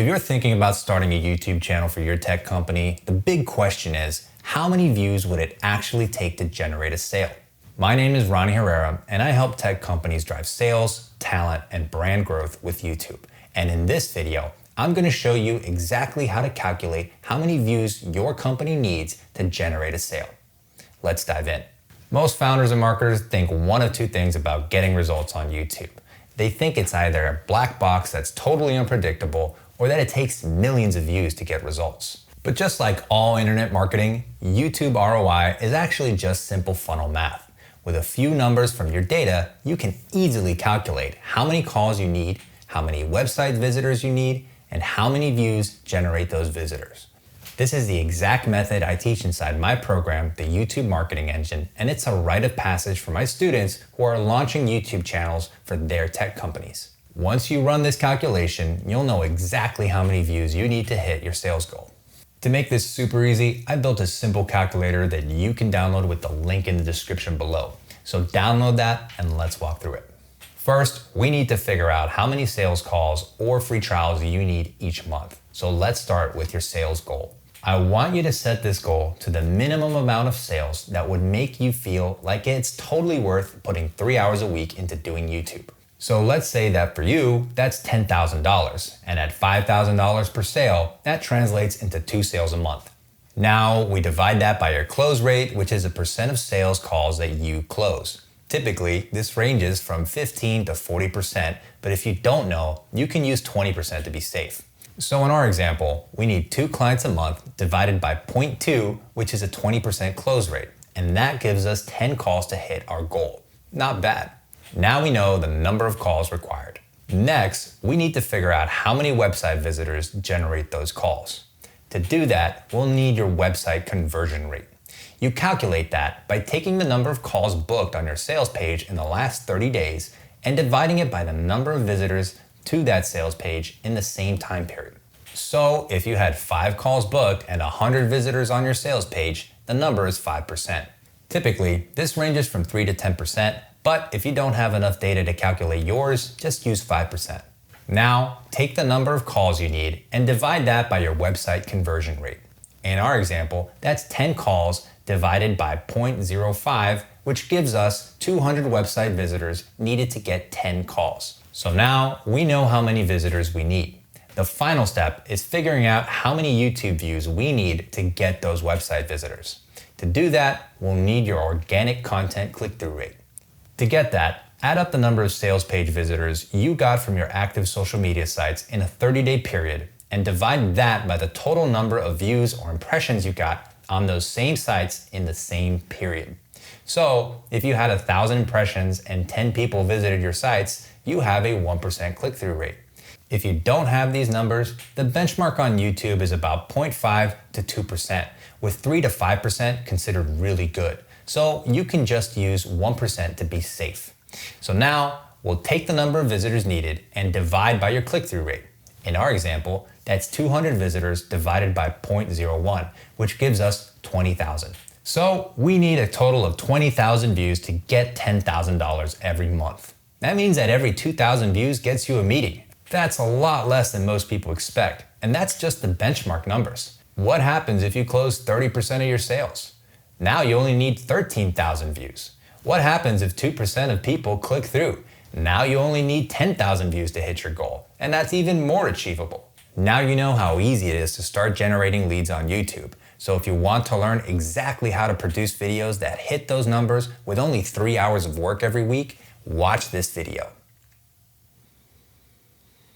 If you're thinking about starting a YouTube channel for your tech company, the big question is, how many views would it actually take to generate a sale? My name is Ronnie Herrera, and I help tech companies drive sales, talent, and brand growth with YouTube. And in this video, I'm going to show you exactly how to calculate how many views your company needs to generate a sale. Let's dive in. Most founders and marketers think one of two things about getting results on YouTube. They think it's either a black box that's totally unpredictable or that it takes millions of views to get results. But just like all internet marketing, YouTube ROI is actually just simple funnel math. With a few numbers from your data, you can easily calculate how many calls you need, how many website visitors you need, and how many views generate those visitors. This is the exact method I teach inside my program, the YouTube Marketing Engine, and it's a rite of passage for my students who are launching YouTube channels for their tech companies. Once you run this calculation, you'll know exactly how many views you need to hit your sales goal. To make this super easy, I built a simple calculator that you can download with the link in the description below. So download that and let's walk through it. First, we need to figure out how many sales calls or free trials you need each month. So let's start with your sales goal. I want you to set this goal to the minimum amount of sales that would make you feel like it's totally worth putting 3 hours a week into doing YouTube. So let's say that for you, that's $10,000, and at $5,000 per sale, that translates into 2 sales a month. Now we divide that by your close rate, which is a percent of sales calls that you close. Typically, this ranges from 15 to 40%, but if you don't know, you can use 20% to be safe. So in our example, we need 2 clients a month divided by 0.2, which is a 20% close rate, and that gives us 10 calls to hit our goal. Not bad. Now we know the number of calls required. Next, we need to figure out how many website visitors generate those calls. To do that, we'll need your website conversion rate. You calculate that by taking the number of calls booked on your sales page in the last 30 days and dividing it by the number of visitors to that sales page in the same time period. So if you had 5 calls booked and 100 visitors on your sales page, the number is 5%. Typically, this ranges from 3 to 10%, but if you don't have enough data to calculate yours, just use 5%. Now, take the number of calls you need and divide that by your website conversion rate. In our example, that's 10 calls divided by 0.05, which gives us 200 website visitors needed to get 10 calls. So now we know how many visitors we need. The final step is figuring out how many YouTube views we need to get those website visitors. To do that, we'll need your organic content click-through rate. To get that, add up the number of sales page visitors you got from your active social media sites in a 30-day period and divide that by the total number of views or impressions you got on those same sites in the same period. So if you had 1,000 impressions and 10 people visited your sites, you have a 1% click-through rate. If you don't have these numbers, the benchmark on YouTube is about 0.5 to 2%, with 3 to 5% considered really good. So you can just use 1% to be safe. So now we'll take the number of visitors needed and divide by your click-through rate. In our example, that's 200 visitors divided by 0.01, which gives us 20,000. So we need a total of 20,000 views to get $10,000 every month. That means that every 2,000 views gets you a meeting. That's a lot less than most people expect, and that's just the benchmark numbers. What happens if you close 30% of your sales? Now you only need 13,000 views. What happens if 2% of people click through? Now you only need 10,000 views to hit your goal, and that's even more achievable. Now you know how easy it is to start generating leads on YouTube. So if you want to learn exactly how to produce videos that hit those numbers with only 3 hours of work every week, watch this video.